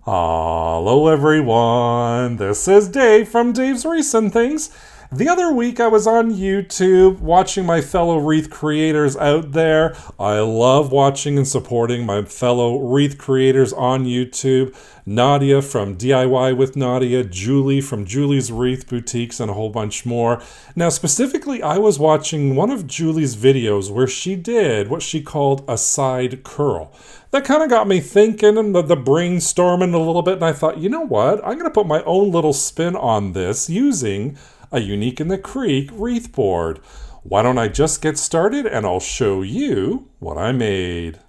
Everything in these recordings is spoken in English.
Hello everyone, this is Dave from Dave's Wreaths and Things. The other week I was on YouTube watching my fellow wreath creators out there. I love watching and supporting my fellow wreath creators on YouTube. Nadia from DIY with Nadia, Julie from Julie's Wreath Boutiques, and a whole bunch more. Now specifically, I was watching one of Julie's videos where she did what she called a side curl. That kind of got me thinking and the brainstorming a little bit, and I thought, you know what? I'm going to put my own little spin on this using a Unique in the Creek wreath board. Why don't I just get started and I'll show you what I made.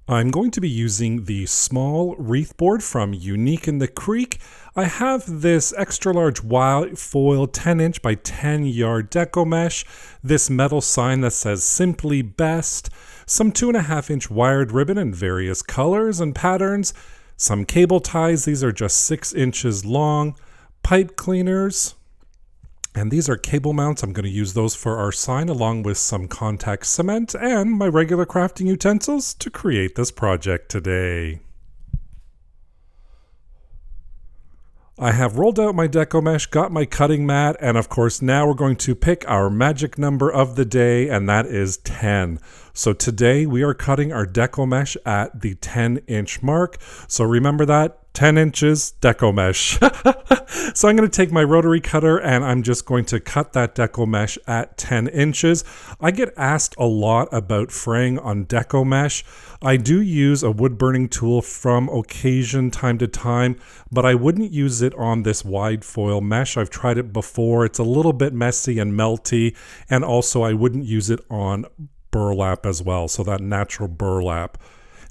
I'm going to be using the small wreath board from Unique in the Creek. I have this extra large wide foil 10-inch by 10-yard deco mesh, this metal sign that says Simply Best, some 2.5-inch wired ribbon in various colors and patterns, some cable ties, these are just 6 inches long, pipe cleaners, and these are cable mounts. I'm going to use those for our sign along with some contact cement and my regular crafting utensils to create this project today. I have rolled out my deco mesh, got my cutting mat, and of course now we're going to pick our magic number of the day, and that is 10. So today we are cutting our deco mesh at the 10-inch mark. So remember that, 10 inches deco mesh. So I'm going to take my rotary cutter and I'm just going to cut that deco mesh at 10 inches. I get asked a lot about fraying on deco mesh. I do use a wood burning tool from occasion time to time, but I wouldn't use it on this wide foil mesh. I've tried it before. It's a little bit messy and melty, and also I wouldn't use it on burlap as well, so that natural burlap.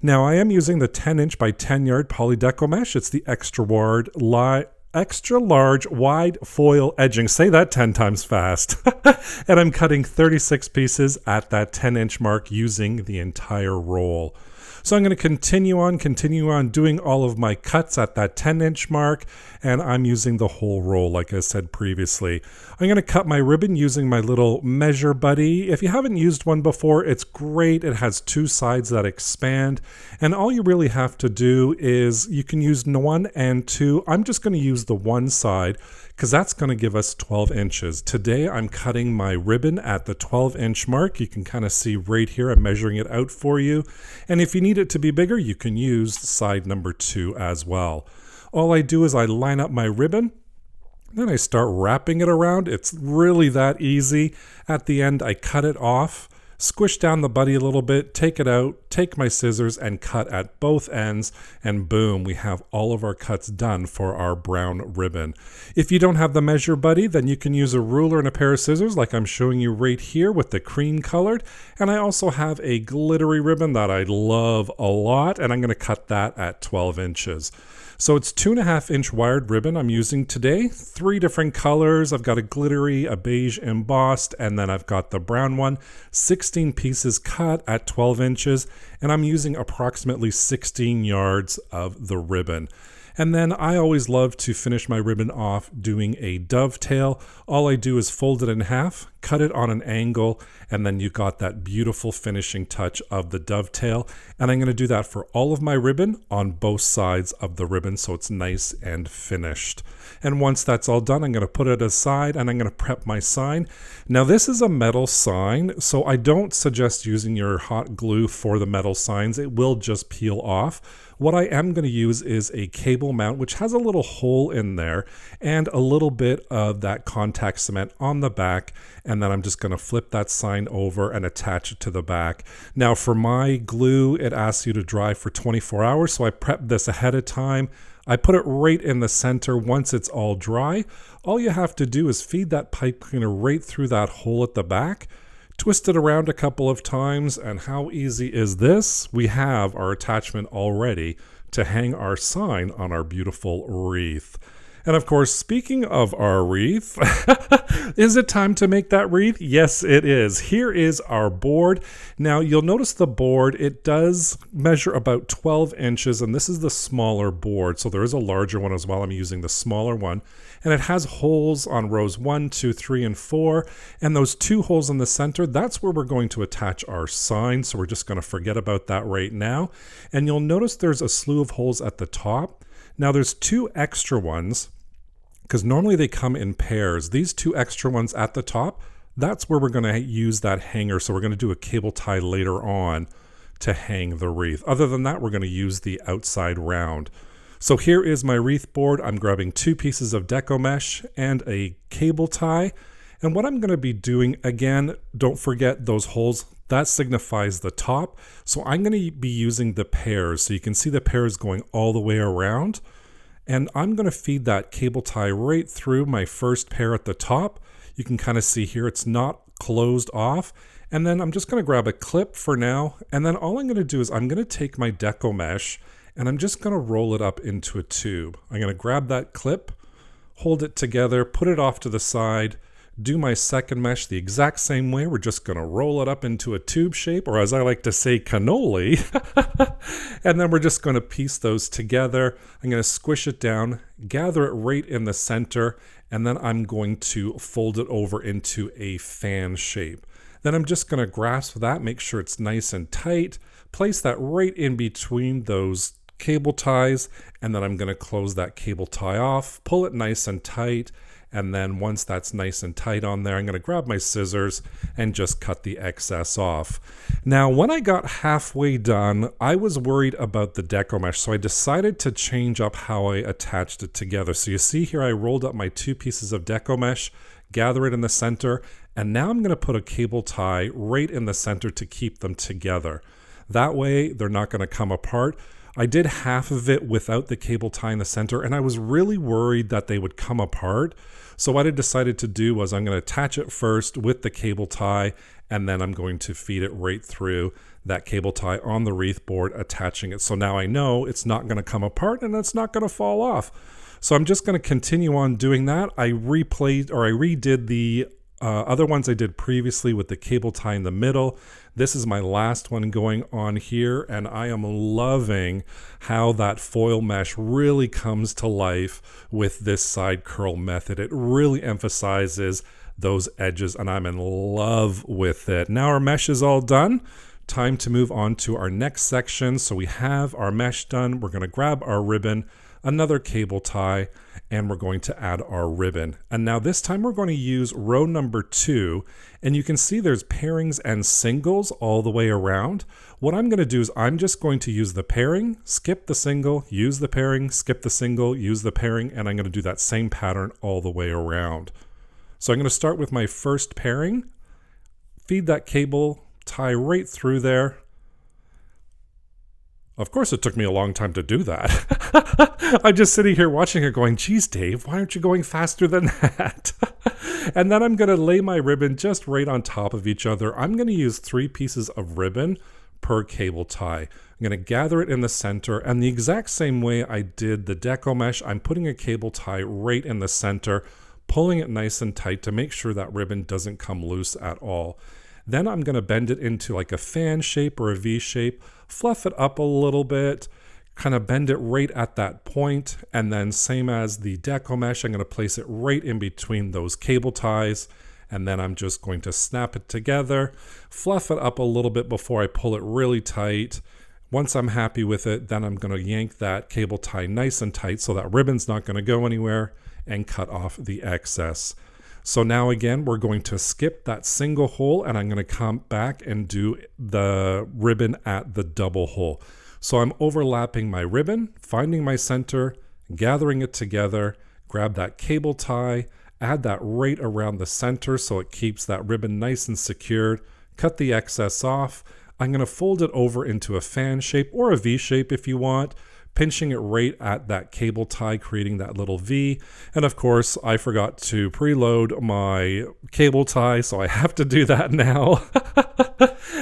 Now I am using the 10-inch by 10-yard poly deco mesh. It's the extra large wide foil edging. Say that 10 times fast. And I'm cutting 36 pieces at that 10-inch mark using the entire roll. So I'm going to continue on doing all of my cuts at that 10-inch mark, and I'm using the whole roll like I said previously. I'm going to cut my ribbon using my little measure buddy. If you haven't used one before, it's great. It has 2 sides that expand, and all you really have to do is you can use 1 and 2. I'm just going to use the one side because that's going to give us 12 inches. Today I'm cutting my ribbon at the 12-inch mark. You can kind of see right here, I'm measuring it out for you. And if you need it to be bigger, you can use side number 2 as well. All I do is I line up my ribbon, then I start wrapping it around. It's really that easy. At the end, I cut it off, squish down the buddy a little bit, take it out, take my scissors and cut at both ends, and boom, we have all of our cuts done for our brown ribbon. If you don't have the measure buddy, then you can use a ruler and a pair of scissors like I'm showing you right here with the cream colored. And I also have a glittery ribbon that I love a lot, and I'm going to cut that at 12 inches. So it's 2.5-inch wired ribbon I'm using today, 3 different colors. I've got a glittery, a beige embossed, and then I've got the brown one, 16 pieces cut at 12 inches, and I'm using approximately 16 yards of the ribbon. And then I always love to finish my ribbon off doing a dovetail. All I do is fold it in half, cut it on an angle, and then you got that beautiful finishing touch of the dovetail. And I'm going to do that for all of my ribbon on both sides of the ribbon so it's nice and finished. And once that's all done, I'm going to put it aside and I'm going to prep my sign. Now this is a metal sign, so I don't suggest using your hot glue for the metal signs. It will just peel off. What I am going to use is a cable mount, which has a little hole in there and a little bit of that contact cement on the back. And then I'm just going to flip that sign over and attach it to the back. Now for my glue, it asks you to dry for 24 hours. So I prepped this ahead of time. I put it right in the center. Once it's all dry, all you have to do is feed that pipe cleaner right through that hole at the back. Twist it around a couple of times, and how easy is this? We have our attachment all ready to hang our sign on our beautiful wreath. And of course, speaking of our wreath, is it time to make that wreath? Yes, it is. Here is our board. Now, you'll notice the board, it does measure about 12 inches, and this is the smaller board. So there is a larger one as well. I'm using the smaller one. And it has holes on rows 1, 2, 3, and 4. And those 2 holes in the center, that's where we're going to attach our sign. So we're just going to forget about that right now. And you'll notice there's a slew of holes at the top. Now there's 2 extra ones, because normally they come in pairs. These 2 extra ones at the top, that's where we're going to use that hanger. So we're going to do a cable tie later on to hang the wreath. Other than that, we're going to use the outside round. So here is my wreath board. I'm grabbing 2 pieces of Deco mesh and a cable tie. And what I'm going to be doing, again, don't forget those holes, that signifies the top. So I'm going to be using the pairs. So you can see the pairs going all the way around. And I'm going to feed that cable tie right through my first pair at the top. You can kind of see here it's not closed off. And then I'm just going to grab a clip for now. And then all I'm going to do is I'm going to take my Deco mesh and I'm just going to roll it up into a tube. I'm going to grab that clip, hold it together, put it off to the side, do my second mesh the exact same way. We're just going to roll it up into a tube shape, or as I like to say, cannoli. And then we're just going to piece those together. I'm going to squish it down, gather it right in the center, and then I'm going to fold it over into a fan shape. Then I'm just going to grasp that, make sure it's nice and tight, place that right in between those cable ties, and then I'm going to close that cable tie off, pull it nice and tight. And then once that's nice and tight on there, I'm going to grab my scissors and just cut the excess off. Now, when I got halfway done, I was worried about the Deco mesh, so I decided to change up how I attached it together. So you see here, I rolled up my 2 pieces of Deco mesh, gather it in the center, and now I'm going to put a cable tie right in the center to keep them together. That way, they're not going to come apart. I did half of it without the cable tie in the center, and I was really worried that they would come apart. So what I decided to do was I'm going to attach it first with the cable tie, and then I'm going to feed it right through that cable tie on the wreath board, attaching it. So now I know it's not going to come apart and it's not going to fall off. So I'm just going to continue on doing that. I redid the other ones I did previously with the cable tie in the middle. This is my last one going on here, and I am loving how that foil mesh really comes to life with this side curl method. It really emphasizes those edges, and I'm in love with it. Now our mesh is all done. Time to move on to our next section. So we have our mesh done. We're going to grab our ribbon, another cable tie, and we're going to add our ribbon. And now this time we're going to use row number 2, and you can see there's pairings and singles all the way around. What I'm going to do is I'm just going to use the pairing, skip the single, use the pairing, skip the single, use the pairing, and I'm going to do that same pattern all the way around. So I'm going to start with my first pairing, feed that cable tie right through there. Of course, it took me a long time to do that. I'm just sitting here watching it going, geez, Dave, why aren't you going faster than that? And then I'm going to lay my ribbon just right on top of each other. I'm going to use 3 pieces of ribbon per cable tie. I'm going to gather it in the center, and the exact same way I did the Deco mesh, I'm putting a cable tie right in the center, pulling it nice and tight to make sure that ribbon doesn't come loose at all. Then I'm going to bend it into like a fan shape or a V shape, fluff it up a little bit, kind of bend it right at that point, and then same as the Deco mesh, I'm going to place it right in between those cable ties, and then I'm just going to snap it together, fluff it up a little bit before I pull it really tight. Once I'm happy with it, then I'm going to yank that cable tie nice and tight so that ribbon's not going to go anywhere, and cut off the excess. So now again, we're going to skip that single hole, and I'm going to come back and do the ribbon at the double hole. So I'm overlapping my ribbon, finding my center, gathering it together, grab that cable tie, add that right around the center so it keeps that ribbon nice and secured, cut the excess off. I'm going to fold it over into a fan shape or a V shape if you want, pinching it right at that cable tie, creating that little V. And of course, I forgot to preload my cable tie, so I have to do that now.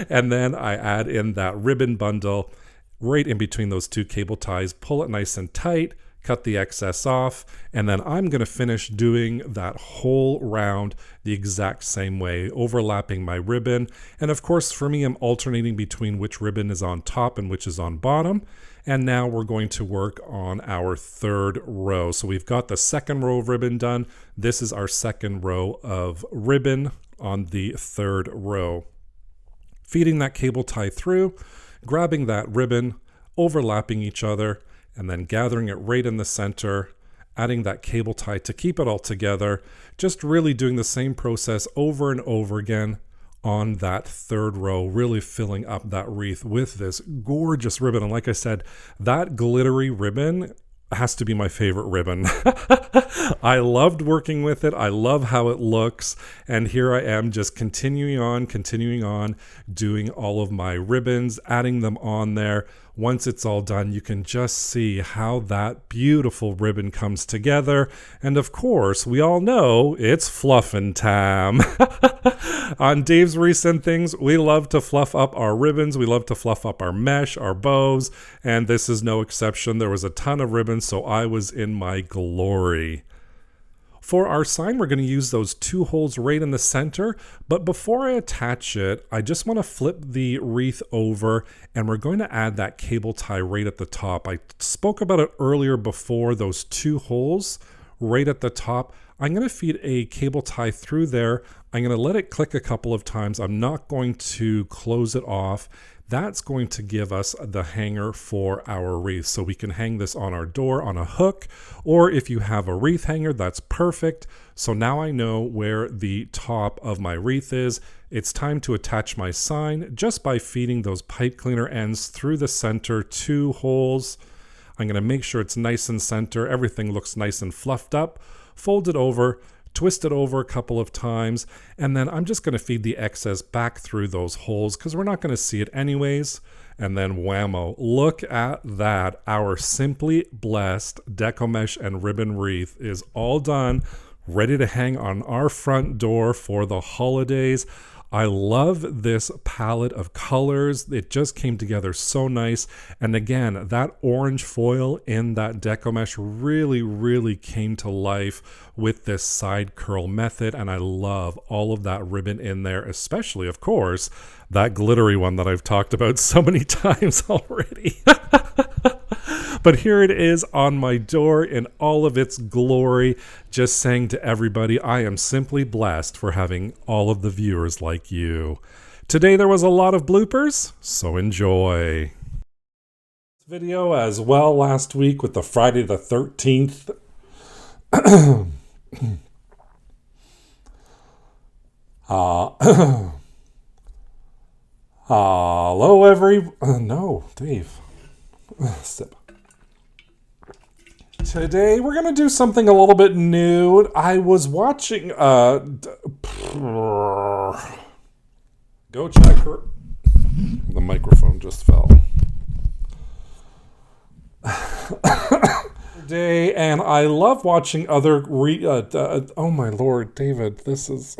And then I add in that ribbon bundle right in between those 2 cable ties, pull it nice and tight, cut the excess off, and then I'm going to finish doing that whole round the exact same way, overlapping my ribbon. And of course, for me, I'm alternating between which ribbon is on top and which is on bottom. And now we're going to work on our third row. So we've got the second row of ribbon done. This is our second row of ribbon on the third row. Feeding that cable tie through, grabbing that ribbon, overlapping each other, and then gathering it right in the center, adding that cable tie to keep it all together, just really doing the same process over and over again on that third row, really filling up that wreath with this gorgeous ribbon. And like I said, that glittery ribbon has to be my favorite ribbon. I loved working with it. I love how it looks. And here I am just continuing on, doing all of my ribbons, adding them on there. Once it's all done, you can just see how that beautiful ribbon comes together. And of course, we all know it's fluffing time. On Dave's Recent Things, we love to fluff up our ribbons. We love to fluff up our mesh, our bows, and this is no exception. There was a ton of ribbons, so I was in my glory. For our sign, we're going to use those 2 holes right in the center, but before I attach it, I just want to flip the wreath over, and we're going to add that cable tie right at the top. I spoke about it earlier before, those 2 holes right at the top. I'm going to feed a cable tie through there. I'm going to let it click a couple of times. I'm not going to close it off. That's going to give us the hanger for our wreath. So we can hang this on our door on a hook, or if you have a wreath hanger, that's perfect. So now I know where the top of my wreath is. It's time to attach my sign just by feeding those pipe cleaner ends through the center 2 holes. I'm going to make sure it's nice and center. Everything looks nice and fluffed up. Fold it over, twist it over a couple of times, and then I'm just going to feed the excess back through those holes because we're not going to see it anyways. And then whammo, look at that. Our Simply Blessed Deco Mesh and Ribbon Wreath is all done, ready to hang on our front door for the holidays. I love this palette of colors. It just came together so nice. And again, that orange foil in that Deco Mesh really came to life with this side curl method. And I love all of that ribbon in there, especially, of course, that glittery one that I've talked about so many times already. But here it is on my door in all of its glory, just saying to everybody, I am simply blessed for having all of the viewers like you. Today there was a lot of bloopers, so enjoy. Video as well last week with the Friday the 13th. Hello, no, Dave. Sip. Today we're going to do something a little bit new. I was watching go check her. The microphone just fell. Today, and I love watching other oh my lord, David, this is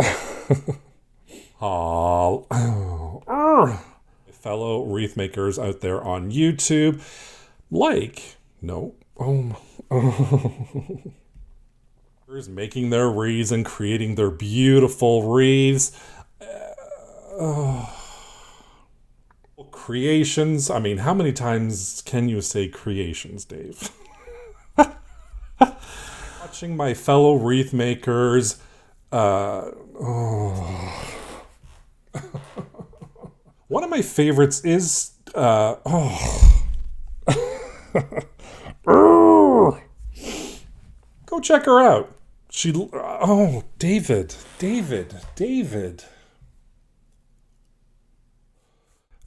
fellow wreath makers out there on YouTube, making their wreaths and creating their beautiful wreaths. Creations. I mean, how many times can you say creations, Dave? Watching my fellow wreath makers. One of my favorites is go check her out. David.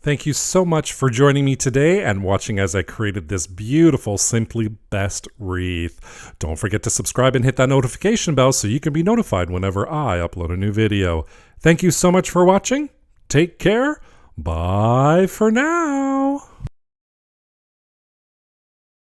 Thank you so much for joining me today and watching as I created this beautiful Simply Best wreath. Don't forget to subscribe and hit that notification bell so you can be notified whenever I upload a new video. Thank you so much for watching. Take care. Bye for now.